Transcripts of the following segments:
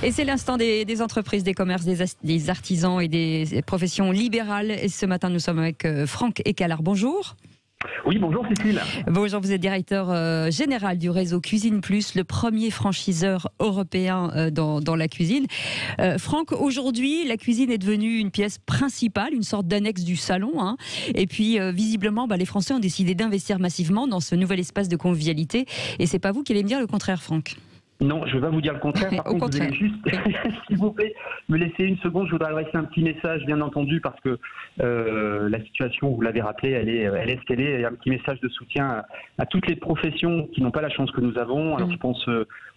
Et c'est l'instant des entreprises, des commerces, des artisans et des professions libérales. Et ce matin, nous sommes avec Franck Ecalard. Bonjour. Oui, bonjour Cécile. Bonjour, vous êtes directeur général du réseau Cuisine Plus, le premier franchiseur européen dans la cuisine. Franck, aujourd'hui, la cuisine est devenue une pièce principale, une sorte d'annexe du salon. Hein. Et puis, visiblement, les Français ont décidé d'investir massivement dans ce nouvel espace de convivialité. Et c'est pas vous qui allez me dire le contraire, Franck. Non, je ne vais pas vous dire le contraire. Par contre, vous allez juste, s'il vous plaît, me laisser une seconde. Je voudrais adresser un petit message, bien entendu, parce que la situation, vous l'avez rappelé, elle est ce qu'elle est. Et un petit message de soutien à toutes les professions qui n'ont pas la chance que nous avons. Alors, je pense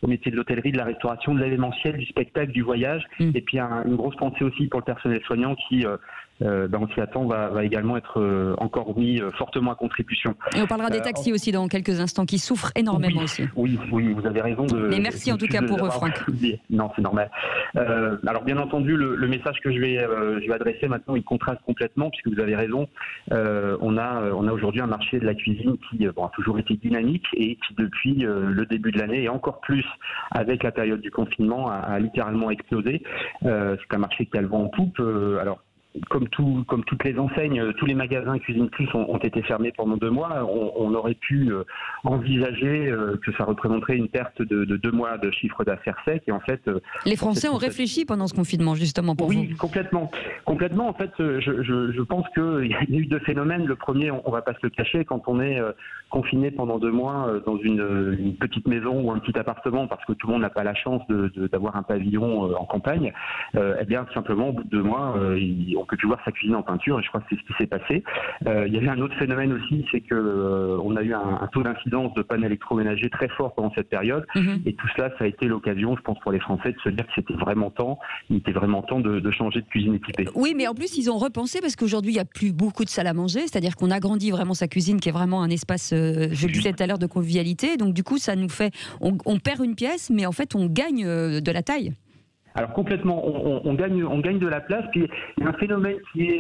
au métier de l'hôtellerie, de la restauration, de l'événementiel, du spectacle, du voyage. Et puis, une grosse pensée aussi pour le personnel soignant qui, on s'y attend, va également être encore mis fortement à contribution. Et on parlera des taxis aussi dans quelques instants, qui souffrent énormément aussi. Oui, vous avez raison. Mais merci en tout cas pour eux, Franck. Non, c'est normal. Alors bien entendu, le message que je vais adresser maintenant, il contraste complètement, puisque vous avez raison. On a aujourd'hui un marché de la cuisine qui a toujours été dynamique et qui depuis le début de l'année et encore plus avec la période du confinement a littéralement explosé. C'est un marché qui a le vent en poupe. Alors comme toutes les enseignes, tous les magasins Cuisine Plus ont été fermés pendant 2 mois. On aurait pu envisager que ça représenterait une perte de 2 mois de chiffre d'affaires sec. Et en fait, les Français ont réfléchi pendant ce confinement, justement, pour vous. Oui, complètement. En fait, je pense qu'il y a eu 2 phénomènes. Le premier, on va pas se le cacher, quand on est confiné pendant 2 mois dans une petite maison ou un petit appartement, parce que tout le monde n'a pas la chance d'avoir un pavillon en campagne, eh bien, simplement, au bout de 2 mois, on peut plus voir sa cuisine en peinture, et je crois que c'est ce qui s'est passé. Il y avait un autre phénomène aussi, c'est que on a eu un taux d'incidence de panne électroménager très fort pendant cette période, et tout cela, ça a été l'occasion, je pense, pour les Français de se dire que c'était vraiment temps, il était vraiment temps de changer de cuisine équipée. Oui, mais en plus, ils ont repensé, parce qu'aujourd'hui, il n'y a plus beaucoup de salles à manger, c'est-à-dire qu'on agrandit vraiment sa cuisine, qui est vraiment un espace, je le disais tout à l'heure, de convivialité. Donc du coup, ça nous fait, on perd une pièce, mais en fait, on gagne de la taille. Alors complètement, on gagne de la place. Puis il y a un phénomène qui est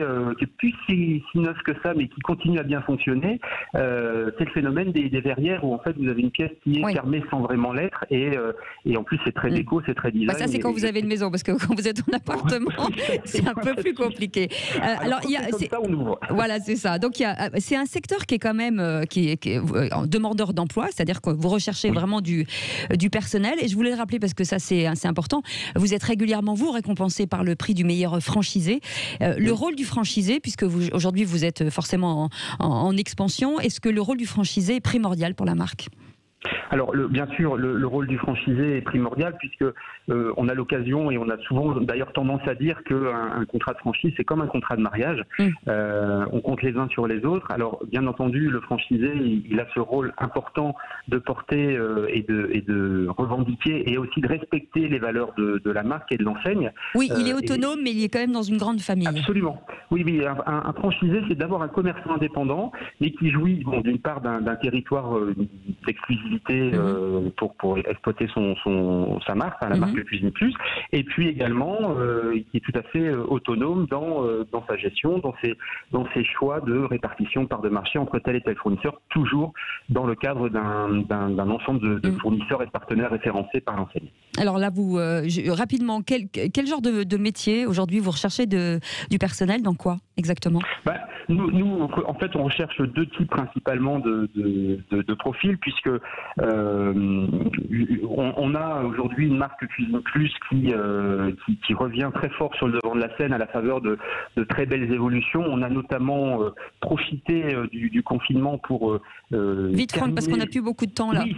plus si neuf que ça, mais qui continue à bien fonctionner. C'est le phénomène des verrières, où en fait vous avez une pièce qui est fermée sans vraiment l'être, et en plus c'est très déco, c'est très design. Ça c'est quand vous avez une maison, parce que quand vous êtes en appartement, c'est un peu plus compliqué. Alors comme ça on ouvre. Voilà, c'est ça. Donc c'est un secteur qui est quand même qui est demandeur d'emploi, c'est-à-dire que vous recherchez vraiment du personnel. Et je voulais le rappeler parce que ça c'est important. Vous êtes régulièrement récompensé par le prix du meilleur franchisé. Le rôle du franchisé, puisque aujourd'hui vous êtes forcément en expansion, est-ce que le rôle du franchisé est primordial pour la marque ? Alors, bien sûr, le rôle du franchisé est primordial, puisque on a l'occasion, et on a souvent d'ailleurs tendance à dire qu'un contrat de franchise, c'est comme un contrat de mariage. On compte les uns sur les autres. Alors, bien entendu, le franchisé, il a ce rôle important de porter et de revendiquer, et aussi de respecter les valeurs de la marque et de l'enseigne. Oui, il est autonome, mais il est quand même dans une grande famille. Absolument. Oui, un franchisé, c'est d'avoir un commerçant indépendant, mais qui jouit, d'une part, d'un territoire d'exclusivité pour exploiter sa marque, la marque Cuisine Plus, et puis également qui est tout à fait autonome dans sa gestion, dans ses choix de répartition de parts de marché entre tel et tel fournisseur, toujours dans le cadre d'un ensemble de fournisseurs et de partenaires référencés par l'enseigne. Alors là, rapidement, quel genre de métier aujourd'hui vous recherchez du personnel, dans quoi exactement ? Nous, en fait, on recherche 2 types principalement de profils, puisque on a aujourd'hui une marque Cuisine Plus qui revient très fort sur le devant de la scène à la faveur de très belles évolutions. On a notamment profité du confinement pour vite, Franck, parce qu'on n'a plus beaucoup de temps là. Oui.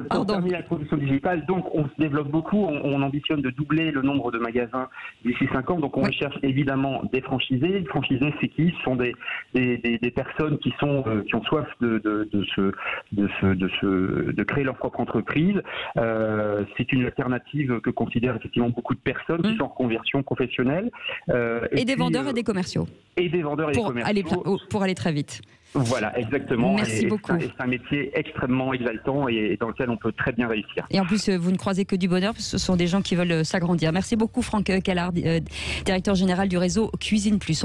Pour terminer la production digitale. Donc on se développe beaucoup, on ambitionne de doubler le nombre de magasins d'ici 5 ans. Donc on recherche évidemment des franchisés. Les franchisés, c'est qui ? Ce sont des personnes qui ont soif de créer leur propre entreprise. C'est une alternative que considèrent effectivement beaucoup de personnes qui sont en conversion professionnelle. Et des vendeurs et des commerciaux. Et des vendeurs et des commerciaux. Pour aller très vite. Voilà, exactement. Merci beaucoup. C'est un métier extrêmement exaltant et dans lequel on peut très bien réussir. Et en plus, vous ne croisez que du bonheur, parce que ce sont des gens qui veulent s'agrandir. Merci beaucoup, Franck Ecalard, directeur général du réseau Cuisine Plus.